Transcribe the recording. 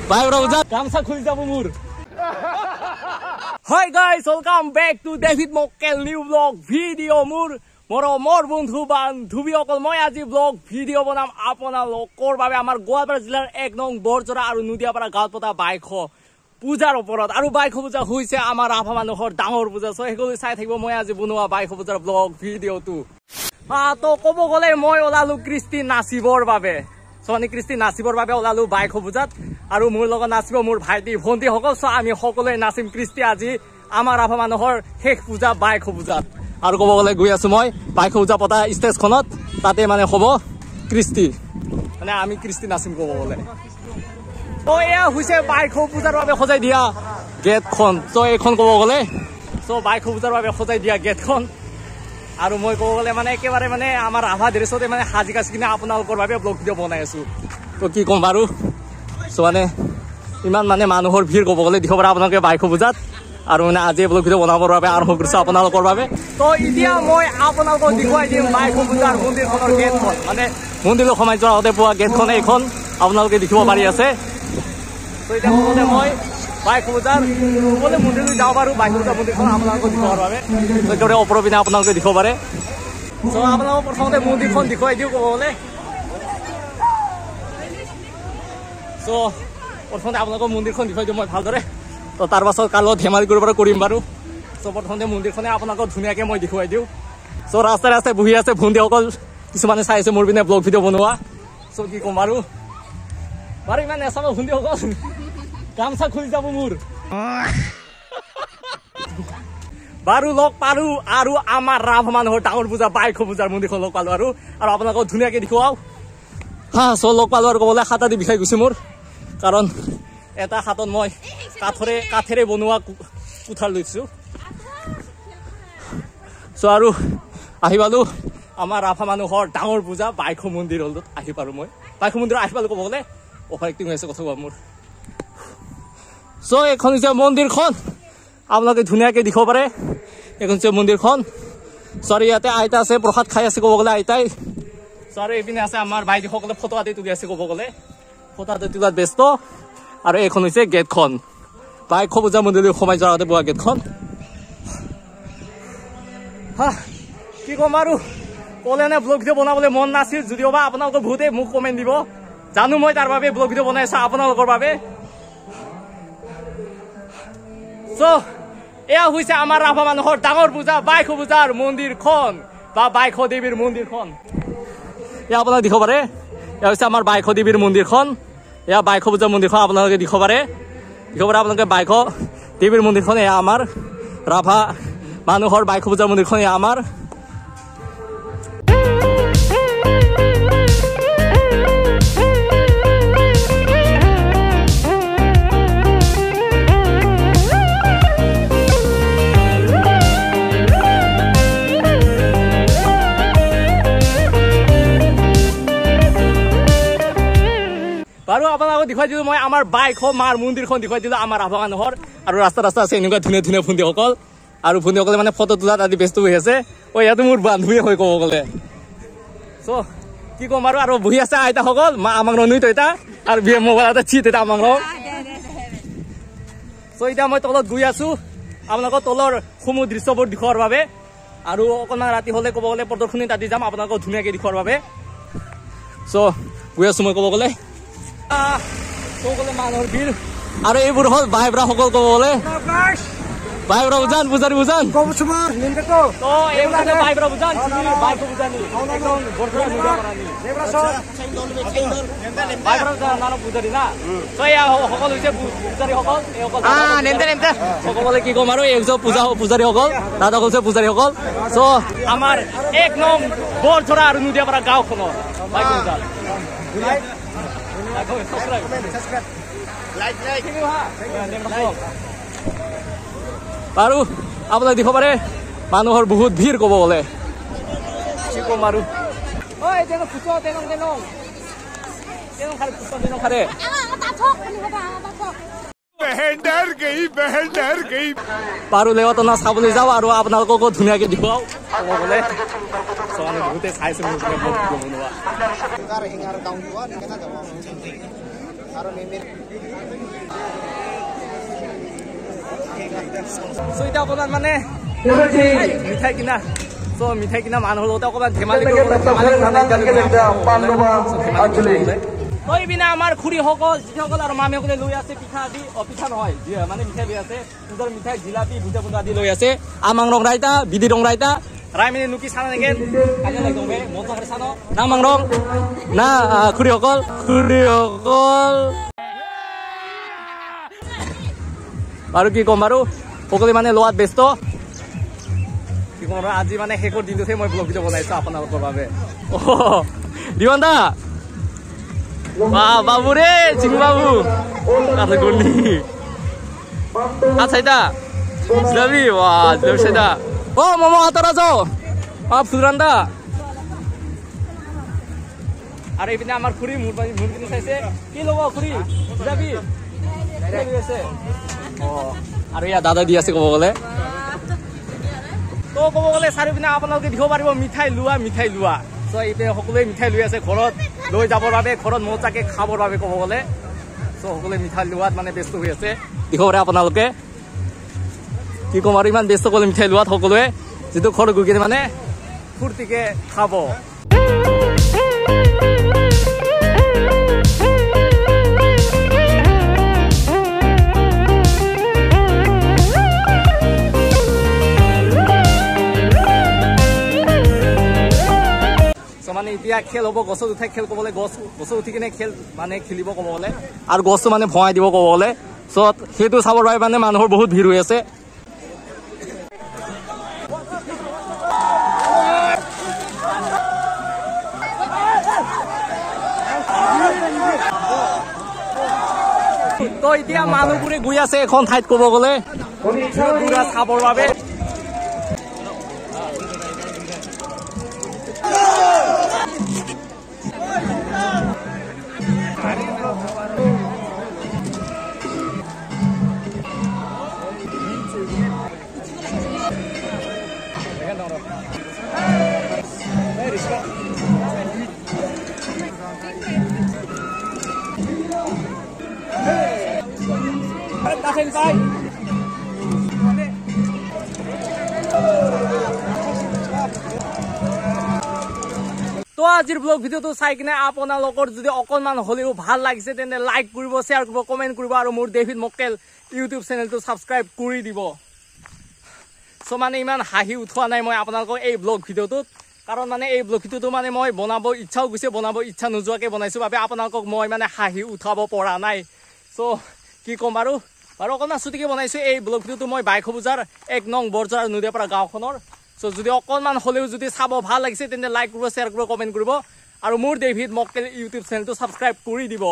ভাই ব্রা বুঝা গামছা খুলি যাব মোর Hi guys, welcome back to David Mokkel new vlog video মোৰ বন্ধু বান্ধৱী অকল মই আজি vlog video বনাম আপোনালোকৰ বাবে আমাৰ গোৱালপাৰা জিলাৰ 1 নং বৰজৰা আৰু নুদিয়াপাৰা গাঁৱত পতা বাইখ পূজাৰ ওপৰত আৰু বাইখ পূজা হৈছে আমাৰ আফা মানুহৰ ডাঙৰ পূজা সো হেকলি চাই থাকিব মই আজি বনোৱা বাইখ পূজাৰ vlog ভিডিওটো তো ক'ব গলে মই ওলালো কৃষ্টি নাচিবৰ বাবে সোনি কৃষ্টি নাচিবৰ বাবে ওলালো বাইখ পূজাত আৰু মোৰ লগত নাচিব মোৰ ভাইটি ভন্টি সকল সো আমি সকলোৱে নাচিম কৃষ্টি আজি আমাৰ আফা মানুহৰ শেষ পূজা বাইখ পূজাত আৰু ক'ব গলে গৈ আছো মই বাইখ পূজা পতা ষ্টেজখনত তাতে মানে হ'ব কৃষ্টি মানে আমি কৃষ্টি নাচিম ক'ব গলে তো এয়া হৈছে বাইখ পূজাৰ বাবে সজাই দিয়া গেটখন তো এইখন ক'ব গলে সো বাইখ পূজাৰ বাবে সজাই দিয়া গেটখন আৰু মই ক'ব গলে মানে একেবাৰে মানে আমাৰ আভা ড্ৰেছতে মানে হাজি কাছ কিনে আপোনালোকৰ বাবে ব্লগ ভিডিও বনাই আছো তো কি কম বাৰু সো মানে ইমান মানে মানুহৰ ভিৰ ক'ব গলে দিব পৰা আপোনালোকে বাইখ পূজাত আৰু মানে আজি ব্লগ ভিডিও বনাবৰ বাবে আৰম্ভ কৰিছো আপোনালোকৰ বাবে তো এতিয়া মই আপোনালোকক দেখুৱাই দিম বাইখ পূজাৰ মন্দিৰখনৰ গেটখন মানে মন্দিৰৰ সোমাই যোৱাৰ আগতে পোৱা গেটখন এইখন আপোনালোকে দেখিব পাৰি আছে তো এতিয়া ক'বলে মই বাইখ পূজাৰ ক'বলে মন্দিৰলৈ যাওঁ বাৰু বাইখ পূজাৰ মন্দিৰখন আপোনালোকক দেখুৱাৰ বাবে তো একেবাৰে ওপৰৰ পিনে আপোনালোকে দেখিব পাৰে তো আপোনালোকক প্ৰথমতে মন্দিৰখন দেখুৱাই দিওঁ ক'ব গ'লে তো প্ৰথমতে আপোনালোকক মন্দিৰখন দেখুৱাই দিওঁ মই ভালদৰে তো তাৰ পাছত কালত ধেমালি কৰিব কৰিম বাৰু তো প্ৰথমতে মন্দিৰখনে আপোনালোকক ধুনীয়াকৈ মই দেখুৱাই দিওঁ তো ৰাস্তাই ৰাস্তাই বহি আছে ভণ্টিসকল কিছুমানে চাই আছে মোৰ পিনে ব্লগ ভিডিঅ' বনোৱা তো কি ক'ম বাৰু ইমান নেচাব ভণ্টিসকল গামছা খুলি যাব মোৰ বাৰু লগ পালো আৰু আমাৰ ৰাভা মানুহৰ ডাঙৰ পূজা বাইখ পূজাৰ মন্দিৰখন লগ পালো আৰু আপোনালোকক ধুনীয়াকৈ দেখুৱাও চ' লগ পালো আৰু ক'বলৈ হাত আদি বিষাই গৈছে মোৰ কাৰণ এটা হাতত মই কাঠেৰে বনোৱা কুঠাৰ লৈছোঁ চ' আৰু আহি পালো আমাৰ ৰাভা মানুহৰ ডাঙৰ পূজা বাইখ মন্দিৰত আহি পালো মই বাইখ মন্দিৰত আহি পালো ক'ব গ'লে অভাৰ এক্টিং হৈ আছে কথা কোৱা মোৰ চ' এইখন হৈছে মন্দিৰখন আপোনালোকে ধুনীয়াকৈ দেখিব পাৰে এইখন হৈছে মন্দিৰখন চৰি ইয়াতে আইতা আছে প্ৰসাদ খাই আছে ক'ব গ'লে আইতাই চৰি এইপিনে আছে আমাৰ ভাইটিসকলে ফটো আদি তুলি আছে ক'ব গ'লে ফটো আদি তোলাত ব্যস্ত আৰু এইখন হৈছে গেটখন বাইখ পূজা মন্দিৰলৈ সোমাই যোৱাৰ আগতে পোৱা গেটখন কি ক'ম আৰু ক'লে নে ব্লগ ভিডিঅ' বনাবলৈ মন নাছিল যদিও বা আপোনালোকৰ বহুতে মোক কমেণ্ট দিব জানো মই তাৰ বাবে ব্লগ ভিডিঅ' বনাই আছো আপোনালোকৰ বাবে চ' এয়া হৈছে আমাৰ ৰাভা মানুহৰ ডাঙৰ পূজা বাইখ পূজাৰ মন্দিৰখন বা বাইখ দেৱীৰ মন্দিৰখন এয়া আপোনালোকে দেখিব পাৰে এয়া হৈছে আমাৰ বাইখ দেৱীৰ মন্দিৰখন এয়া বাইখ পূজাৰ মন্দিৰখন আপোনালোকে দেখিব পাৰে আপোনালোকে বাইখ দেৱীৰ মন্দিৰখন এয়া আমাৰ ৰাভা মানুহৰ বাইখ পূজাৰ মন্দিৰখন এয়া আমাৰ বাৰু আপোনালোকক দেখুৱাই দিলোঁ মই আমাৰ বাইখ মাৰ মন্দিৰখন দেখুৱাই দিলোঁ আমাৰ ৰাভা মানুহৰ আৰু ৰাস্তা আছে এনেকুৱা ধুনীয়া ধুনীয়া ভণ্টিসকল আৰু ভণ্টিসকলে মানে ফটো তোলাত আদি ব্যস্ত হৈ আছে ইয়াতো মোৰ বান্ধৱীয়ে হৈ ক'ব গ'লে চ' কি ক'ম আৰু বহি আছে আইতাসকল মা আমাক নুই তইতা আৰু বিয়ে মোবাইল এটা চিট এটা আমাক চ' এতিয়া মই তলত গৈ আছোঁ আপোনালোকৰ তলৰ সমূহ দৃশ্যবোৰ দেখুৱাৰ বাবে আৰু অকণমান ৰাতি হ'লে ক'ব গ'লে প্ৰদৰ্শনী তাতে যাম আপোনালোকক ধুনীয়াকৈ দেখুৱাৰ বাবে চ' গৈ আছোঁ মই ক'ব গ'লে মানুহৰ ভিৰ আৰু এইবোৰ হ'ল ভাই ব্ৰা সকল ক'ব গ'লে ভাই ব্ৰা বুজান পূজাৰী বুজান সকলে কি ক'ম আৰু এইজন পূজাৰীসকল দাদা কৈছে পূজাৰীসকল চ' আমাৰ 1 নং বৰঝৰা আৰু নুদিয়াপাৰা গাঁওখনৰ আৰু আপোনালোকে দেখিব পাৰে মানুহৰ বহুত ভিৰ ক'ব গ'লে কি ক'ম আৰু পাৰো লেৱাটো না চাবলৈ যাওঁ আৰু আপোনালোককো ধুনীয়াকৈ দেখুৱাওঁ ক'ব গ'লে বহুতে চাইছে So এতিয়া অকণমান মানে মিঠাই কিনা মিঠাই কিনা মানুহৰ লগতে অকণমান ধেমালি পিনে আমাৰ খুৰীসকল যিসকল আৰু মামীসকলে লৈ আছে পিঠা আদি পিঠা নহয় মানে মিঠাই লৈ আছে নিজৰ মিঠাই জিলাপি ভুজা ভুজা আদি লৈ আছে আমাং ৰং ৰাইতা বিধি ৰং ৰাইতা ৰাইমিনে নুকি চানা নেকি কালি লাগম বে মজা কৰি চানো না মাং ৰং না খুৰীসকল আৰু কি ক'ম বাৰু সকলোৱে মানে লোৱাত ব্যস্ত কি ক'ম আজি মানে শেষৰ দিনটোতে মই ব্লগ ভিডিঅ' বনাইছো আপোনালোকৰ বাবে দিৱান দা বাবু রে চিংু বাবু আচ্ছা গুন্ডি আচ্ছা এটা জিলাপি জিলাপি সেটা ও মোমো হাতরা যাও ফুলরান দা আর এইপিনে আমার খুড়ি মুর কিন্তু চাইছে কি লব খুড়ি জিলাপি আছে ও আর ইয়া দাদা দি আছে কব গলে তো কব গলে চাৰিপিনে আপোনালোকে দিব পাৰিব মিঠাই লোৱা তো এইপিনে সকলোৱে মিঠাই লৈ আছে ঘৰত লৈ যাবৰ বাবে ঘৰত মজাকে খাবৰ বাবে ক'ব গ'লে তো সকলোৱে মিঠাই লোৱাত মানে ব্যস্ত হৈ আছে দিব পাৰে আপোনালোকে কি ক'ম আৰু ইমান ব্যস্ত ক'লে মিঠাই লোৱাত সকলোৱে যিটো ঘৰত গৈ কিনে মানে ফূৰ্তিকে খাব মানে এতিয়া খেল হ'ব গছত উঠাই খেল ক'বলৈ গছত উঠি কিনে খেল মানে খেলিব ক'ব গ'লে আৰু গছটো মানে ভৰাই দিব ক'ব গ'লে চ' সেইটো চাবৰ বাবে মানে মানুহৰ বহুত ভিৰ হৈ আছে তো এতিয়া মানুহবোৰে গৈ আছে এখন ঠাইত ক'ব গ'লে চাবৰ বাবে তো আজিৰ ব্লগ ভিডিঅ'টো চাই কিনে আপোনালোকৰ যদি অকণমান হ'লেও ভাল লাগিছে তেন্তে লাইক কৰিব শ্বেয়াৰ কৰিব কমেণ্ট কৰিব আৰু মোৰ ডেভিড মক্কেল ইউটিউব চেনেলটো ছাবস্ক্ৰাইব কৰি দিব চ' মানে ইমান হাঁহি উঠোৱা নাই মই আপোনালোকৰ এই ব্লগ ভিডিঅ'টোত কাৰণ মানে এই ব্লগ ভিডিঅ'টো মানে মই বনাব ইচ্ছাও গৈছে বনাব ইচ্ছা নোযোৱাকৈ বনাইছোঁ বাবে আপোনালোকক মই মানে হাঁহি উঠাব পৰা নাই চ' কি ক'ম বাৰু অকণমান চুটিকৈ বনাইছোঁ এই ব্লগ ভিডিঅ'টো মই বাইখবুজাৰ 1 নং বৰজৰা নুদিয়াপাৰা গাঁওখনৰ চ' যদি অকণমান হ'লেও যদি চাব ভাল লাগিছে তেন্তে লাইক কৰিব শ্বেয়াৰ কৰিব কমেণ্ট কৰিব আৰু মোৰ ডেভিড মক্কেল ইউটিউব চেনেলটো ছাবস্ক্ৰাইব কৰি দিব